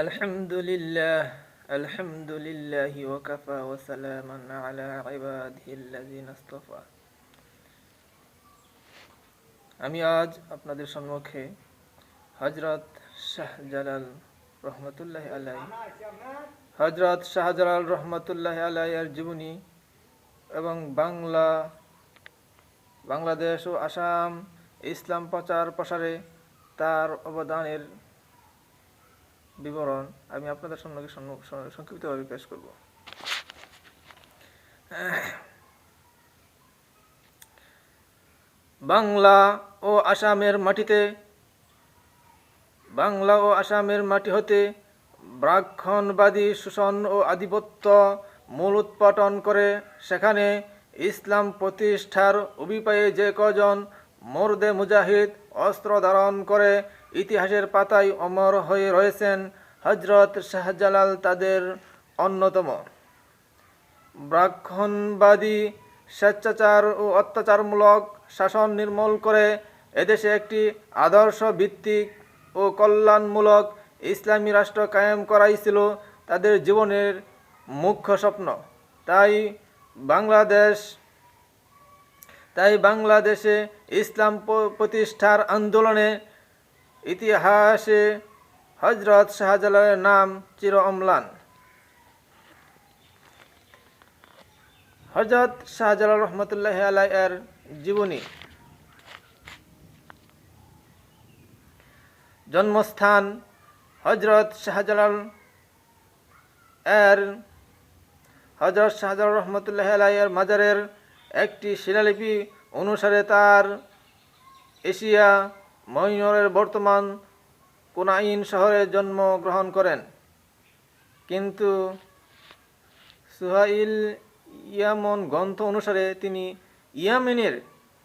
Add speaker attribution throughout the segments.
Speaker 1: আলহামদুলিল্লাহ আলহামদুলিল্লাহ ওয়াকাফা ওয়া সালামান আলা ইবাদিহিল্লাযিনা ইসতাফা। আমি আজ আপনাদের সম্মুখে হযরত শাহজালাল রহমাতুল্লাহি আলাইহি এর জীবনী এবং বাংলাদেশ ও আসাম ইসলাম প্রচার প্রসারে তার অবদানের বিবরণ আমি আপনাদের সম্মুখে সংক্ষিপ্তভাবে পেশ করব। বাংলা ও আসামের মাটি হতে ব্রাহ্মণবাদী শোষণ ও আধিপত্য মূল উৎপাটন করে সেখানে ইসলাম প্রতিষ্ঠার অভিপ্রায়ে যে কজন মর্দে মুজাহিদ অস্ত্র ধারণ করে ইতিহাসের পাতায় অমর হয়ে রয়েছেন, হযরত শাহজালাল তাদের অন্যতম। ব্রাহ্মণবাদী স্বেচ্ছাচার ও অত্যাচারমূলক শাসন নির্মূল করে এদেশে একটি আদর্শ ভিত্তিক ও কল্যাণমূলক ইসলামী রাষ্ট্র কায়েম করাই ছিল তাদের জীবনের মুখ্য স্বপ্ন। তাই বাংলাদেশে ইসলাম প্রতিষ্ঠার আন্দোলনে ইতিহাসে হযরত শাহজালালের নাম চির অম্লান। হযরত শাহজালাল রহমাতুল্লাহি আলাইহি এর জীবনী। জন্মস্থান হযরত শাহজালাল রহমাতুল্লাহি আলাইহি এর মাজারের একটি শিলালিপি অনুসারে তার এশিয়া মাইনরের বর্তমান কুনাইন শহরে জন্মগ্রহণ করেন, কিন্তু সুহাইল ইয়ামন গ্রন্থ অনুসারে তিনি ইয়েমেনের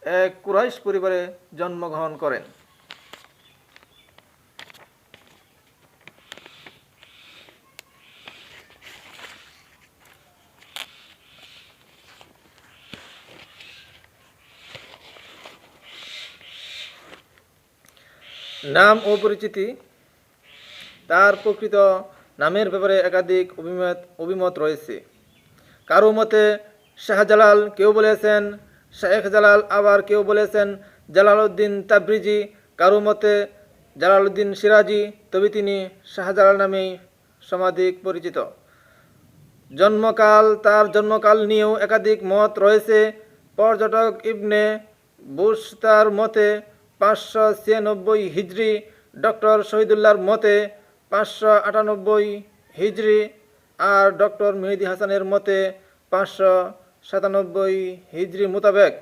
Speaker 1: এক কুরাইশ পরিবারে জন্মগ্রহণ করেন। নাম ও পরিচিতি। তার প্রকৃত নামের ব্যাপারে একাধিক অভিমত রয়েছে। কারো মতে শাহজালাল, কেউ বলেছেন শেখ জালাল, আবার কেউ বলেছেন জালালউদ্দিন তাবরিজি, কারো মতে জালালউদ্দিন সিরাজি, তবে তিনি শাহজালাল নামেই সমাধিক পরিচিত। তার জন্মকাল নিয়েও একাধিক মত রয়েছে। পর্যটক ইবনে বুশতার মতে 596 হিজরি, ডক্টর শহীদুল্লাহর মতে 598 হিজরি, আর ডক্টর মেহেদি হাসানের মতে 597 হিজরি মোতাবেক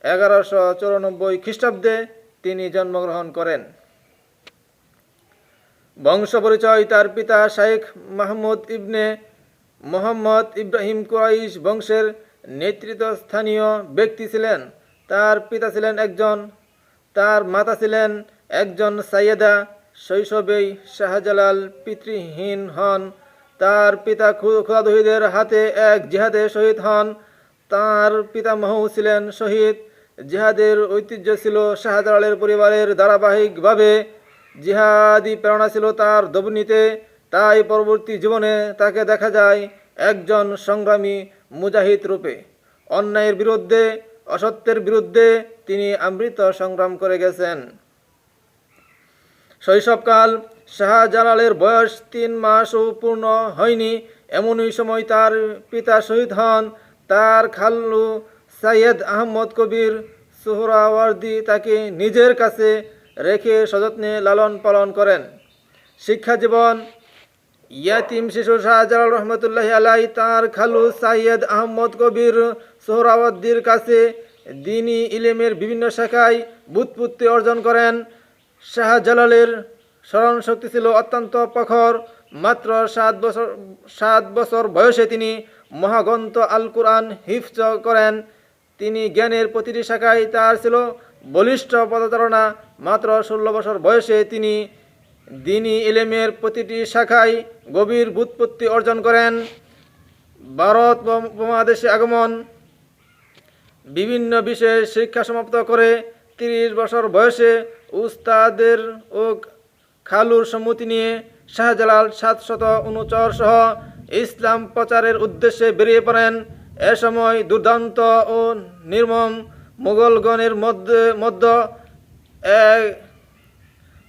Speaker 1: 1194 খ্রিস্টাব্দে তিনি জন্মগ্রহণ করেন। বংশ পরিচয়। তার পিতা শাইখ মাহমুদ ইবনে মোহাম্মদ ইব্রাহিম কুরাইশ বংশের নেতৃত্বস্থানীয় ব্যক্তি ছিলেন। তার পিতা ছিলেন তার মাতা ছিলেন একজন সাইয়েদা। শৈশবেই শাহজালাল পিতৃহীন হন। তার পিতা খোদাদহিদের হাতে এক জিহাদে শহীদ হন। তার পিতামহও ছিলেন শহীদ। জিহাদের ঐতিহ্য ছিল শাহজালালের পরিবারের। ধারাবাহিকভাবে জিহাদি প্রেরণা ছিল তার ধবনীতে। তাই পরবর্তী জীবনে তাকে দেখা যায় একজন সংগ্রামী মুজাহিদ রূপে। অন্যায়ের বিরুদ্ধে, অসত্যের বিরুদ্ধে তিনি অমৃত সংগ্রাম করে গেছেন। শৈশবকাল। শাহজালালের বয়স 3 মাসও পূর্ণ হয়নি, এমনই সময় তার পিতা শহীদ হন। তার খালু সৈয়দ আহমদ কবির সোহরাওয়ার্দী তাকে নিজের কাছে রেখে সযত্নে লালন পালন করেন। শিক্ষা জীবন। ইয়াতিম শিশু শাহজালাল রহমাতুল্লাহি আলাইহি তার খালু সৈয়দ আহমদ কবির সোহরাওয়ার্দীর কাছে দ্বীনি ইলমের বিভিন্ন শাখায় ব্যুৎপত্তি অর্জন করেন। শাহজালালের স্মরণশক্তি ছিল অত্যন্ত প্রখর। মাত্র 7 বছর বয়সে তিনি মহাগ্রন্থ আল কুরআন হিফজ করেন। তিনি জ্ঞানের প্রতিটি শাখায় তার ছিল বলিষ্ঠ পদচারণা। মাত্র 16 বছর বয়সে তিনি দ্বীনি ইলমের প্রতিটি শাখায় গভীর ব্যুৎপত্তি অর্জন করেন। ভারত উপমহাদেশে আগমন। বিভিন্ন বিষয়ে শিক্ষা সমাপ্ত করে 30 বছর বয়সে উস্তাদের ও খালুর সম্মতি নিয়ে শাহজালাল 700 অনুচর সহ ইসলাম প্রচারের উদ্দেশ্যে বেরিয়ে পড়েন। এ সময় দুর্দান্ত ও নির্মম মুঘলগণের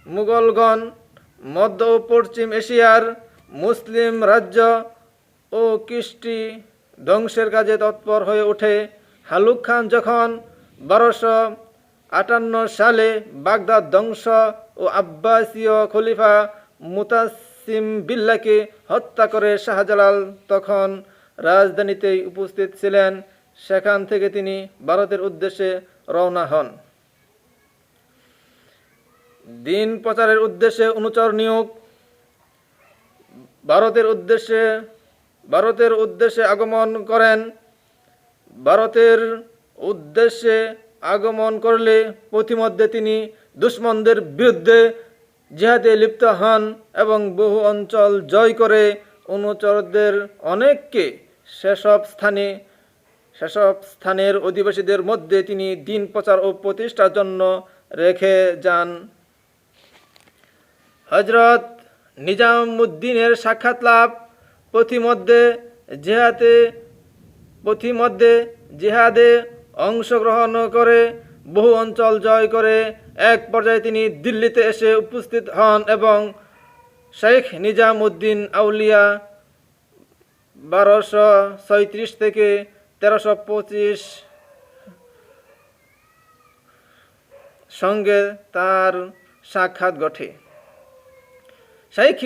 Speaker 1: মুঘলগণ মধ্য ও পশ্চিম এশিয়ার মুসলিম রাজ্য ও কৃষ্টি ধ্বংসের কাজে তৎপর হয়ে ওঠে। হালুক খান যখন 1258 সালে বাগদাদ ধ্বংস ও আব্বাসীয় খলিফা মুতাসিম বিল্লাহকে হত্যা করে, শাহজালাল তখন রাজধানীতেই উপস্থিত ছিলেন। সেখান থেকে তিনি ভারতের উদ্দেশ্যে রওনা হন। দিন প্রচারের উদ্দেশ্যে অনুচর নিয়োগ। ভারতের উদ্দেশ্যে আগমন করেন। ভারতের উদ্দেশ্যে আগমন করলে পথিমধ্যে তিনি দুশমনদের বিরুদ্ধে জিহাদে লিপ্ত হন এবং বহু অঞ্চল জয় করে অনুচরদের অনেককে সেসব স্থানের অধিবাসীদের মধ্যে তিনি দিন প্রচার ও প্রতিষ্ঠার জন্য রেখে যান। হযরত নিজামুদ্দিনের সাক্ষাৎ লাভ। পথিমধ্যে জিহাদে অংশগ্রহণ করে বহু অঞ্চল জয় করে এক পর্যায়ে তিনি দিল্লিতে এসে উপস্থিত হন এবং শেখ নিজামুদ্দিন আউলিয়া 1236 থেকে 1325 সঙ্গে তার সাক্ষাৎ ঘটে। শেখ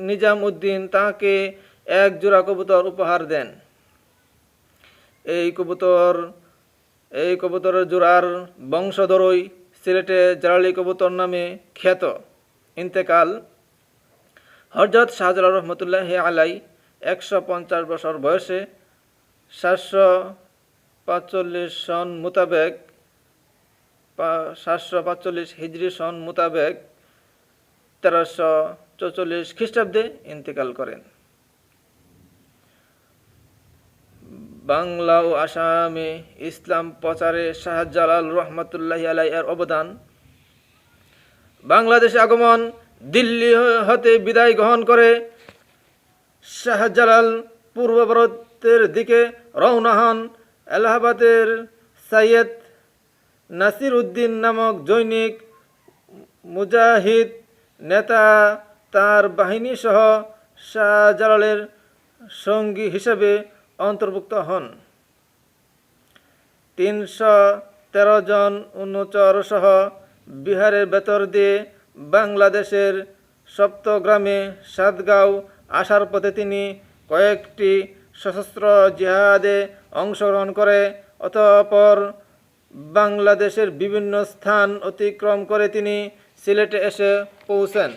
Speaker 1: নিজামুদ্দিন তাকে এক জোড়া কবুতর উপহার দেন। এই কবুতরের জোড়ার বংশধরই সিলেটে জালালি কবুতর নামে খ্যাত। ইন্তেকাল। হযরত শাহজালাল রহমতুল্লাহি আলাইহি 150 বছর বয়সে 745 হিজরি সন মোতাবেক 1344 খ্রিস্টাব্দে ইন্তেকাল করেন। বাংলা ও আসামে ইসলাম প্রচারে শাহজালাল রহমতুল্লাহি আলাইহি এর অবদান। বাংলাদেশে আগমন। দিল্লি হতে বিদায় গ্রহণ করে শাহজালাল পূর্ব ভারতের দিকে রওনা হন। এলাহাবাদের সৈয়দ নাসির উদ্দিন নামক জৈনিক মুজাহিদ নেতা তার বাহিনী সহ শাহজালালের সঙ্গী হিসেবে অন্তর্ভুক্ত হন। 313 জন অনুচর সহ বিহারের ভেতর দিয়ে বাংলাদেশের সপ্তগ্রামে সাতগাঁও আসার পথে তিনি কয়েকটি সশস্ত্র জিহাদে অংশগ্রহণ করে অতঃপর বাংলাদেশের বিভিন্ন স্থান অতিক্রম করে তিনি সিলেটে এসে পৌঁছেন।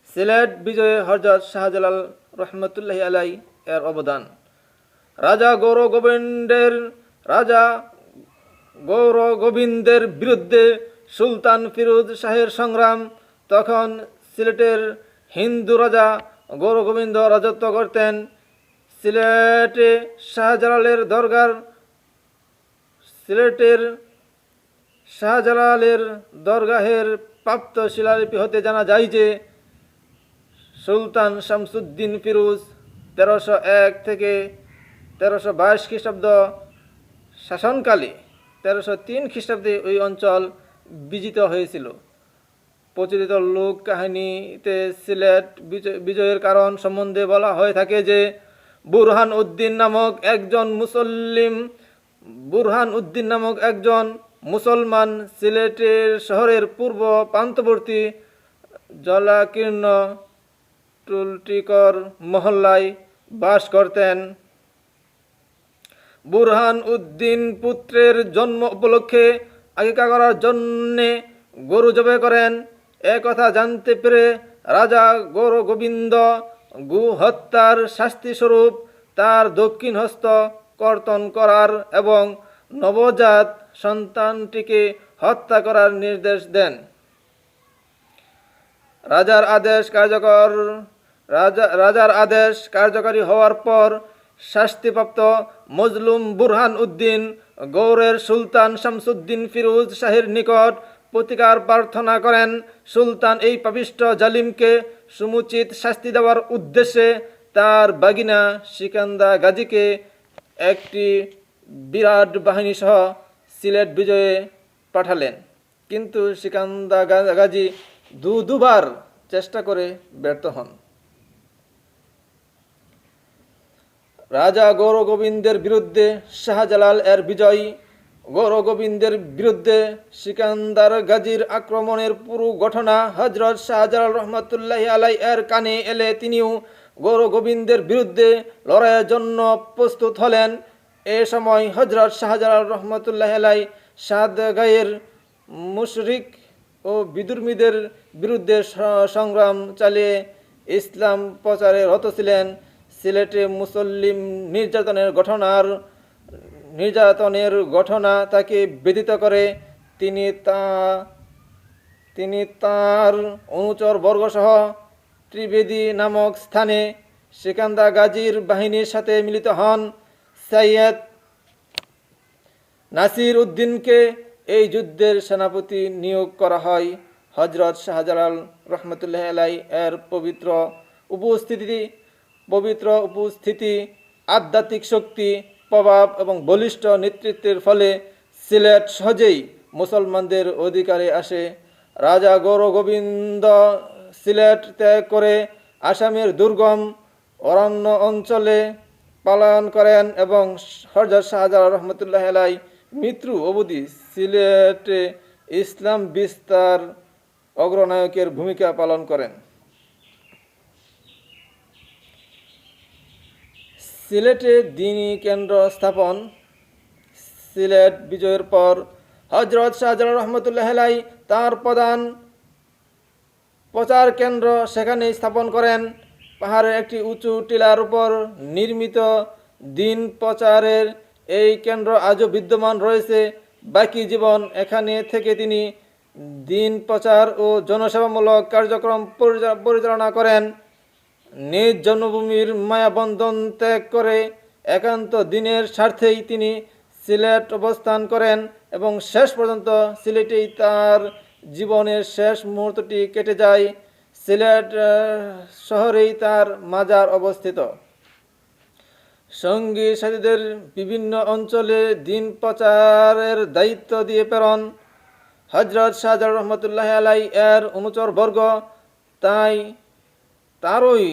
Speaker 1: সিলেট বিজয়ে হযরত শাহজালাল রহমতুল্লাহি আলাইহি এর অবদান। রাজা গৌরগোবিন্দের বিরুদ্ধে সুলতান ফিরোজ শাহের সংগ্রাম। তখন সিলেটের হিন্দু রাজা গৌরগোবিন্দ রাজত্ব করতেন। সিলেটে শাহজালালের দরগাহের প্রাপ্ত শিলালিপি হতে জানা যায় যে সুলতান শামসুদ্দিন ফিরোজ 1301 থেকে 1322 খ্রিস্টাব্দ শাসনকালে 1303 খ্রিস্টাব্দে ওই অঞ্চল বিজিত হয়েছিল। প্রচলিত লোক কাহিনীতে সিলেট বিজয়ের কারণ সম্বন্ধে বলা হয়ে থাকে যে বুরহান উদ্দিন নামক একজন মুসলমান সিলেটের শহরের পূর্ব প্রান্তবর্তী জলাকীর্ণ টুলটিকর মহল্লায় বাস করতেন। বুরহান উদ্দিন পুত্রের জন্ম উপলক্ষে আকিকা করার জন্যে গরু জবাই করেন। একথা জানতে পেরে রাজা গৌরগোবিন্দ গো হত্যার শাস্তিস্বরূপ তার দক্ষিণ হস্ত কর্তন করার এবং নবজাত সন্তানটিকে হত্যা করার নির্দেশ দেন। রাজার আদেশ কার্যকরী হওয়ার পর শাস্তিপ্রাপ্ত মজলুম বুরহান উদ্দিন গৌড়ের সুলতান শামসুদ্দিন ফিরোজ শাহের নিকট প্রতিকার প্রার্থনা করেন। সুলতান এই পাপিষ্ঠ জালিমকে সমুচিত শাস্তি দেওয়ার উদ্দেশ্যে তার বাগিনা সিকান্দা গাজীকে একটি বিরাট বাহিনী সহ সিলেট বিজয়ে পাঠালেন, কিন্তু সিকান্দা গাজী দুবার চেষ্টা করে ব্যর্থ হন। রাজা গৌরগোবিন্দের বিরুদ্ধে শাহজালাল এর বিজয়। গৌরগোবিন্দের বিরুদ্ধে সিকান্দার গাজীর আক্রমণের পুরো ঘটনা হজরত শাহজালাল রহমতুল্লাহি আলাই এর কানে এলে তিনিও গৌরগোবিন্দের বিরুদ্ধে লড়াইয়ের জন্য প্রস্তুত হলেন। এ সময় হজরত শাহজালাল রহমতুল্লাহি আলাই সাদগাঁয়ের মুশরিক ও বিদুর্মীদের বিরুদ্ধে সংগ্রাম চালিয়ে ইসলাম প্রচারে রত ছিলেন। সিলেটে মুসলিম নির্যাতনের ঘটনা তাকে ব্যথিত করে। তিনি তার অনুচর বর্গসহ ত্রিবেদী নামক স্থানে সিকান্দা গাজীর বাহিনীর সাথে মিলিত হন। সৈয়দ নাসির উদ্দিনকে এই যুদ্ধের সেনাপতি নিয়োগ করা হয়। হজরত শাহজালাল রহমতুল্লাহ আলাই এর পবিত্র উপস্থিতি, আধ্যাত্মিক শক্তি, প্রভাব এবং বলিষ্ঠ নেতৃত্বের ফলে সিলেট সহজেই মুসলমানদের অধিকারে আসে। রাজা গৌরগোবিন্দ সিলেট ত্যাগ করে আসামের দুর্গম অরণ্য অঞ্চলে পলায়ন করেন এবং হযরত শাহজালাল রহমতুল্লাহ আলাই মৃত্যু অবধি সিলেটে ইসলাম বিস্তার অগ্রনায়কের ভূমিকা পালন করেন। সিলেটে দ্বীনি কেন্দ্র স্থাপন। সিলেট বিজয়ের পর হযরত শাহজালাল রহমতুল্লাহ আলাই তাঁর প্রধান প্রচার কেন্দ্র সেখানে স্থাপন করেন। পাহাড়ের একটি উঁচু টিলার উপর নির্মিত দিন প্রচারের এই কেন্দ্র আজও বিদ্যমান রয়েছে। বাকি জীবন এখানে থেকে তিনি দিন প্রচার ও জনসেবামূলক কার্যক্রম পরিচালনা করেন। নিজ জন্মভূমির মায়াবন্ধন ত্যাগ করে একান্ত দিনের স্বার্থেই তিনি সিলেট অবস্থান করেন এবং শেষ পর্যন্ত সিলেটেই তার জীবনের শেষ মুহূর্তটি কেটে যায়। সিলেট শহরেই তার মাজার অবস্থিত। সঙ্গী সাথীদের বিভিন্ন অঞ্চলে দিন প্রচারের দায়িত্ব দিয়ে প্রেরণ। হযরত শাহজালাল রহমতুল্লাহ আলাই এর অনুচরবর্গ তারই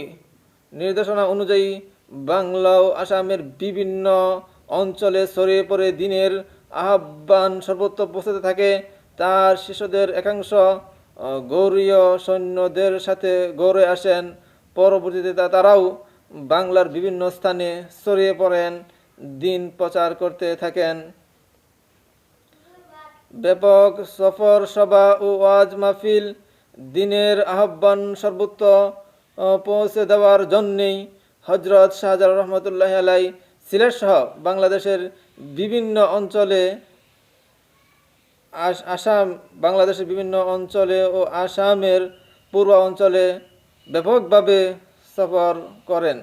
Speaker 1: নির্দেশনা অনুযায়ী বাংলা ও আসামের বিভিন্ন অঞ্চলে ছড়িয়ে পড়ে দিনের আহ্বান সর্বত্র পৌঁছতে থাকে। তার শিষ্যদের একাংশ গৌড়ীয় সৈন্যদের সাথে গৌড়ে আসেন। পরবর্তীতে তারাও বাংলার বিভিন্ন স্থানে ছড়িয়ে পড়েন, দিন প্রচার করতে থাকেন। ব্যাপক সফর সভা ও ওয়াজ মাহফিল দিনের আহ্বান সর্বত্র পৌঁছে দেওয়ার জন্যেই হযরত শাহজালাল রহমতুল্লাহ আলাই সিলেট সহ বাংলাদেশের বিভিন্ন অঞ্চলে ও আসামের পূর্ব অঞ্চলে ব্যাপকভাবে সফর করেন।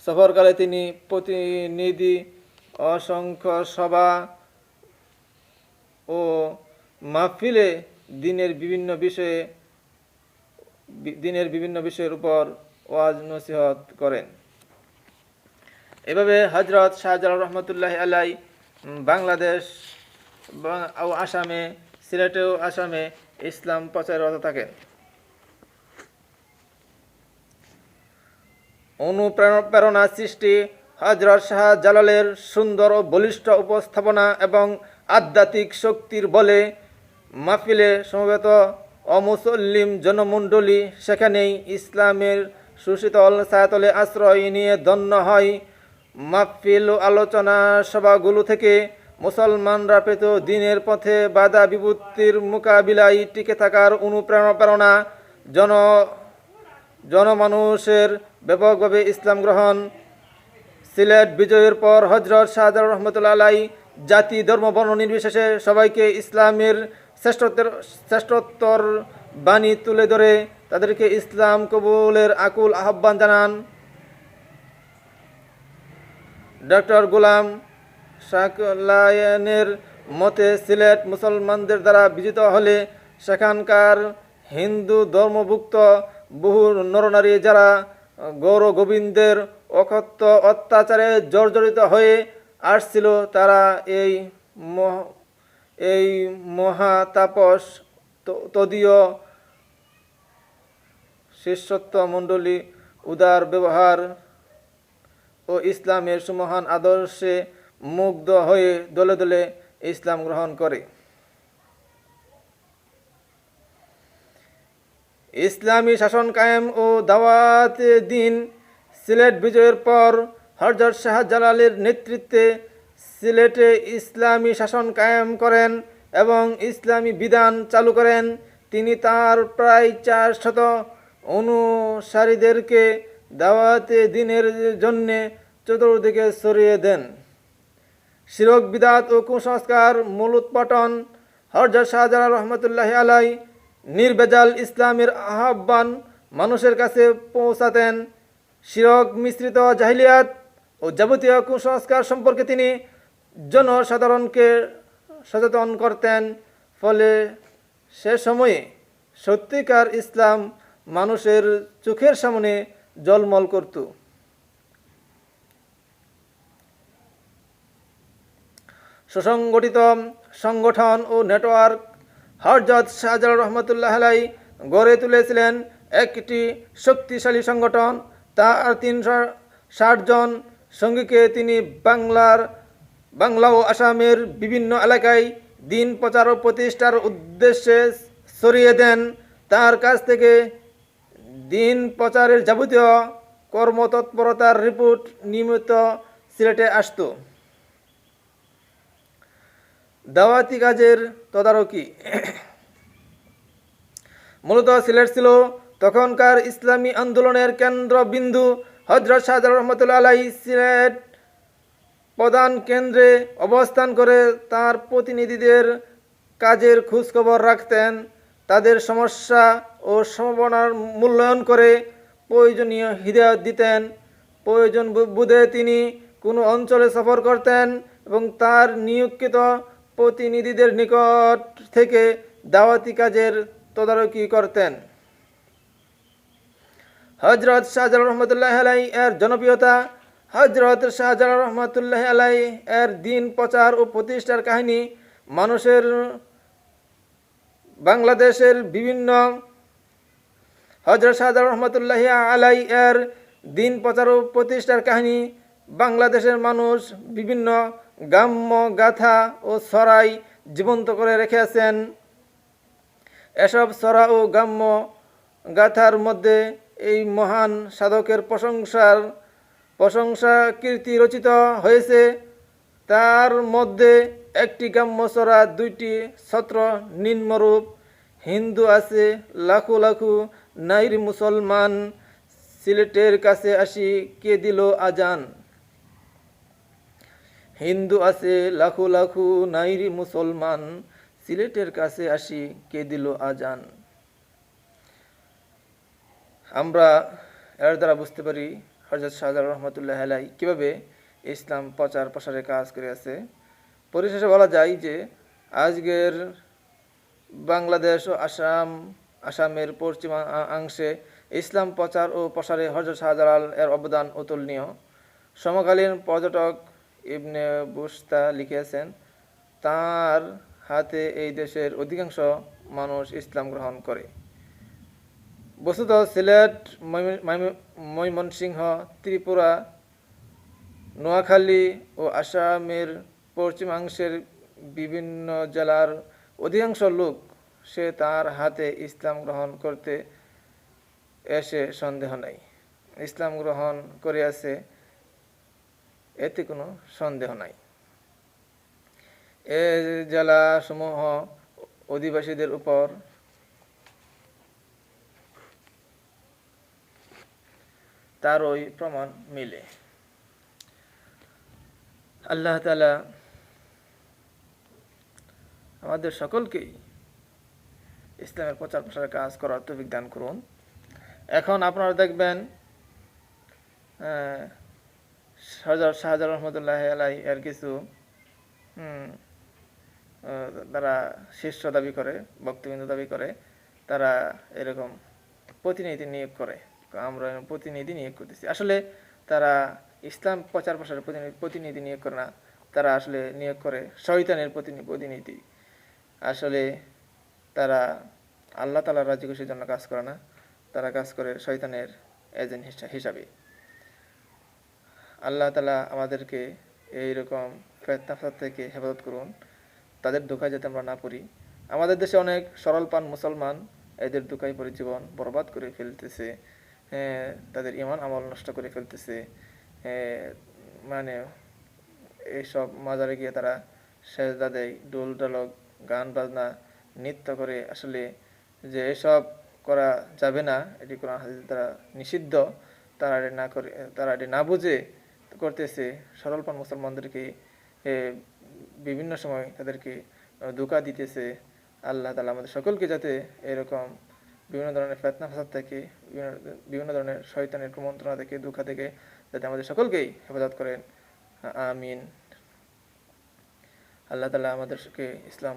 Speaker 1: সফরকালে তিনি প্রতিনিধি অসংখ্য সভা ও মাহফিলে দিনের বিভিন্ন বিষয়ের উপর ওয়াজ নসিহত করেন। এভাবে হযরত শাহজালাল রহমতুল্লাহ আলাই বাংলাদেশ ও আসামে, সিলেটে ও আসামে ইসলাম প্রচাররত থাকেন। অনুপ্রেরণা সৃষ্টি। হযরত শাহজালালের সুন্দর ও বলিষ্ঠ উপস্থাপনা এবং আধ্যাত্মিক শক্তির বলে মাহফিলে সমবেত অমুসলিম জনমণ্ডলী সেখানেই ইসলামের সুশীতল ছায়াতলে আশ্রয় নিয়ে ধন্য হয়। মাহফিল ও আলোচনা সভাগুলো থেকে মুসলমানরা পেত দিনের পথে বাধা বিপত্তির মোকাবিলায় টিকে থাকার অনুপ্রেরণা। জনমানুষের ব্যাপকভাবে ইসলাম গ্রহণ। সিলেট বিজয়ের পর হযরত শাহজালাল রহমতুল্লাহ আলাই জাতি, ধর্ম, বর্ণ নির্বিশেষে সবাইকে ইসলামের শ্রেষ্ঠত্বর বাণী তুলে ধরে তাদেরকে ইসলাম কবুলের আকুল আহ্বান জানান। ডক্টর গোলাম সাকলায়েনের মতে সিলেট মুসলমানদের দ্বারা বিজিত হলে সেখানকার হিন্দু ধর্মভুক্ত বহু নরনারী যারা গৌর গোবিন্দের অকথ্য অত্যাচারে জর্জরিত হয়ে আসছিল তারা এই মহাতাপস তদীয় শিষ্যত্ব মণ্ডলী উদার ব্যবহার ও ইসলামের সুমহান আদর্শে মুগ্ধ হয়ে দলে দলে ইসলাম গ্রহণ করে। ইসলামী শাসন কায়েম ও দাওয়াতে দিন সিলেট বিজয়ের পর হযরত শাহজালালের নেতৃত্বে সিলেটে ইসলামী শাসন কায়েম করেন এবং ইসলামী বিধান চালু করেন। তিনি তার প্রায় 400 অনুসারীদেরকে দাওয়াতে দিনের জন্যে চতুর্দিকে ছড়িয়ে দেন। শিরক বিদাত ও কুসংস্কার মূলোৎপাটন হযরত শাহজালাল রহমতুল্লাহি আলাই নির্ভেজাল ইসলামের আহ্বান মানুষের কাছে পৌঁছাতেন। শিরক মিশ্রিত জাহিলিয়াত ও যাবতীয় কুসংস্কার সম্পর্কে তিনি জনসাধারণকে সচেতন করতেন। ফলে সে সময়ে সত্যিকার ইসলাম মানুষের চোখের সামনে ঝলমল করত। সুসংগঠিত সংগঠন ও নেটওয়ার্ক হযরত শাহজালাল রহমতুল্লাহ আলাই গড়ে তুলেছিলেন একটি শক্তিশালী সংগঠন। তার 360 জন সঙ্গীকে তিনি বাংলা ও আসামের বিভিন্ন এলাকায় দিন প্রচার ও প্রতিষ্ঠার উদ্দেশ্যে ছড়িয়ে দেন। তার কাছ থেকে দিন প্রচারের যাবতীয় কর্মতৎপরতার রিপোর্ট নিয়মিত সিলেটে আসত। দাওয়াতি কাজের তদারকি মূলত সিলেট ছিল তখনকার ইসলামী আন্দোলনের কেন্দ্রবিন্দু। হযরত শাহজালাল রহমতুল্লাহ আলাই সিলেট প্রধান কেন্দ্রে অবস্থান করে তার প্রতিনিধিদের কাজের খোঁজখবর রাখতেন, তাদের সমস্যা ও সম্ভাবনার মূল্যায়ন করে প্রয়োজনীয় হিদায়াত দিতেন। প্রয়োজন বোধে তিনি কোনো অঞ্চলে সফর করতেন এবং তার নিয়োগকৃত প্রতিনিধিদের নিকট থেকে দাওয়াতি কাজের তদারকি করতেন। হযরত শাহজালাল রহমতুল্লাহ আলাই এর জনপ্রিয়তা হযরত শাহজালাল রহমতুল্লাহ আলাই এর দিন প্রচার ও প্রতিষ্ঠার কাহিনী মানুষের বাংলাদেশের বিভিন্ন হযরত শাহজালাল রহমতুল্লাহ আলাই এর দিন প্রচার ও প্রতিষ্ঠার কাহিনী বাংলাদেশের মানুষ বিভিন্ন গ্রাম্য গাথা ও ছড়াই জীবন্ত করে রেখেছেন। এসব ছড়া ও গ্রাম্য গাথার মধ্যে এই মহান সাধকের প্রশংসা কীর্তি রচিত হয়েছে। তার মধ্যে একটি গ্রাম্য ছড়া, 2টি ছত্র নিম্নরূপ: হিন্দু আছে লাখো লাখো, নাইর মুসলমান, সিলেটের কাছে আসি কে দিল আজান। হিন্দু আছে লাখো লাখো, নাইর মুসলমান, সিলেটের কাছে আসি কে দিল আজান। আমরা এর দ্বারা বুঝতে পারি হযরত শাহজালাল রহমতুল্লাহ আলাই কীভাবে ইসলাম প্রচার প্রসারে কাজ করে আছে। পরিশেষে বলা যায় যে আজকের বাংলাদেশ ও আসামের পশ্চিমাংশে ইসলাম প্রচার ও প্রসারে হযরত শাহজালাল এর অবদান অতুলনীয়। সমকালীন পর্যটক ইবনে বুস্তা লিখেছেন, তার হাতে এই দেশের অধিকাংশ মানুষ ইসলাম গ্রহণ করে। বস্তুত সিলেট, ময়মনসিংহ, ত্রিপুরা, নোয়াখালী ও আসামের পশ্চিমাংশের বিভিন্ন জেলার অধিকাংশ লোক সে তার হাতে ইসলাম গ্রহণ করতে এসে সন্দেহ নাই। ইসলাম গ্রহণ করিয়াছে, এতে কোনো সন্দেহ নাই। এ জেলাসমূহ অধিবাসীদের উপর তার ওই প্রমাণ মিলে। আল্লাহ তাআলা আমাদের সকলকেই ইসলামের প্রচার প্রসারের কাজ করার তৌফিক দান করুন। এখন আপনারা দেখবেন শাহজালাল রহমতুল্লাহ আলাই এর কিছু হুম, তারা শিষ্য দাবি করে, ভক্তবৃন্দ দাবি করে, তারা এরকম প্রতিনিধি নিয়োগ করে। আমরা প্রতিনিধি নিয়োগ করতেছি, আসলে তারা ইসলাম প্রচার প্রসারের প্রতিনিধি নিয়োগ করে না, তারা আসলে নিয়োগ করে শয়তানের প্রতিনিধি। আসলে তারা আল্লাহ তাআলার রাজি খুশির জন্য কাজ করে না, তারা কাজ করে শয়তানের এজেন্ট হিসাবে। আল্লাহ তাআলা আমাদেরকে এইরকম ফিতনা ফাসাদ থেকে হেফাজত করুন, তাদের ধোঁকায় যাতে আমরা না পড়ি। আমাদের দেশে অনেক সরল পান মুসলমান এদের ধোঁকায় পড়ে জীবন বরবাদ করে ফেলতেছে, তাদের ঈমান আমল নষ্ট করে ফেলতেছে। মানে এইসব মাজারে গিয়ে তারা সেজদা দেয়, ডোল ডালক, গান বাজনা, নৃত্য করে। আসলে যে এসব করা যাবে না, এটি কোরআন হাদিসে তারা নিষিদ্ধ, তারা এটি না করে, তারা এটি না বুঝে করতেছে। সরলপান মুসলমানদেরকে বিভিন্ন সময় তাদেরকে ধোঁকা দিতেছে। আল্লাহ তাআলা আমাদের সকলকে যাতে এরকম বিভিন্ন ধরনের ফিতনা ফাসাদ থেকে, বিভিন্ন ধরনের শয়তানের কুমন্ত্রণা থেকে, ধোঁকা থেকে যাতে আমাদের সকলকেই হেফাজত করেন, আমিন। আল্লাহ তাআলা আমাদেরকে ইসলাম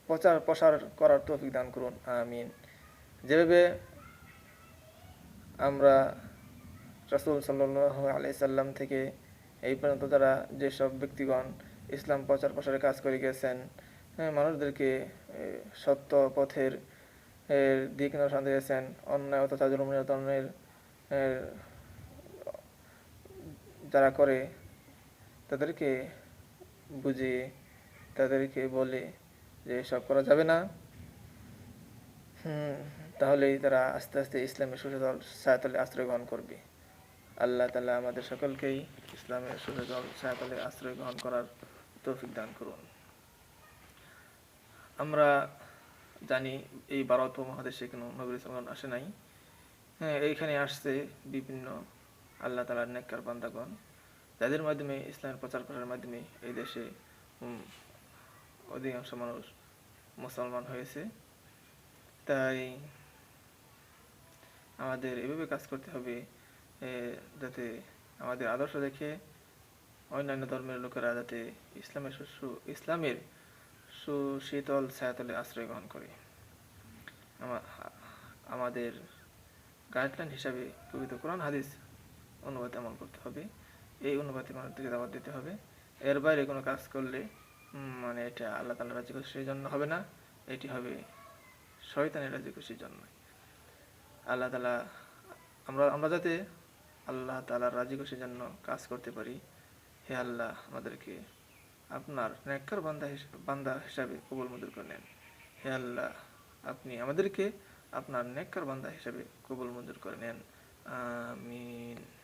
Speaker 1: প্রচার প্রসার করার তৌফিক দান করুন, আমিন। যেভাবে আমরা রাসূল সাল্লাল্লাহু আলাইহি সাল্লাম থেকে এই পর্যন্ত যারা যেসব ব্যক্তিগণ ইসলাম প্রচার প্রসারে কাজ করে গেছেন, মানুষদেরকে সত্য পথের দিক নির্দেশনা দিয়েছেন, অন্যায় অত্যাচার জুলুম নির্যাতনের যারা করে তাদেরকে বুঝিয়ে, তাদেরকে বলে যে এসব করা যাবে না, তাহলেই তারা আস্তে আস্তে ইসলামের সুশীতল ছায়াতলে আশ্রয় গ্রহণ করবে। আল্লাহ তাআলা আমাদের সকলকেই ইসলামের সুশীতল ছায়াতলে আশ্রয় গ্রহণ করার তৌফিক দান করুন। আমরা জানি এই ভারত উপমহাদেশে কোনো নবী রাসূলগণ আসে নাই। এইখানে আসছে বিভিন্ন আল্লাহ তাআলার নেককার বান্দাগণ, যাদের মাধ্যমে ইসলামের প্রচার প্রসারের মাধ্যমে এই দেশে অধিকাংশ মানুষ মুসলমান হয়েছে। তাই আমাদের এভাবে কাজ করতে হবে যাতে আমাদের আদর্শ দেখে অন্যান্য ধর্মের লোকেরা যাতে ইসলামের সুশীতল ছায়াতলে আশ্রয় গ্রহণ করে। আমাদের গাইডলাইন হিসাবে পবিত্র কোরআন হাদিস অনুবাদে আমল করতে হবে, এই অনুবাদে মানুষদেরকে দাওয়াত দিতে হবে। এর বাইরে কোনো কাজ করলে মানে এটা আল্লাহ তাআলার রাজি খুশির জন্য হবে না, এটি হবে শয়তানের রাজি খুশির জন্য। আল্লাহ তাআলা আমরা যাতে আল্লাহ তাআলার রাজি খুশির জন্য কাজ করতে পারি, হে আল্লাহ আমাদেরকে আপনার নেককার বান্দা হিসাবে কবুল মঞ্জুর করে নেন। হে আল্লাহ আপনি আমাদেরকে আপনার নেককার বান্দা হিসাবে কবুল মঞ্জুর করে নেন, আমিন।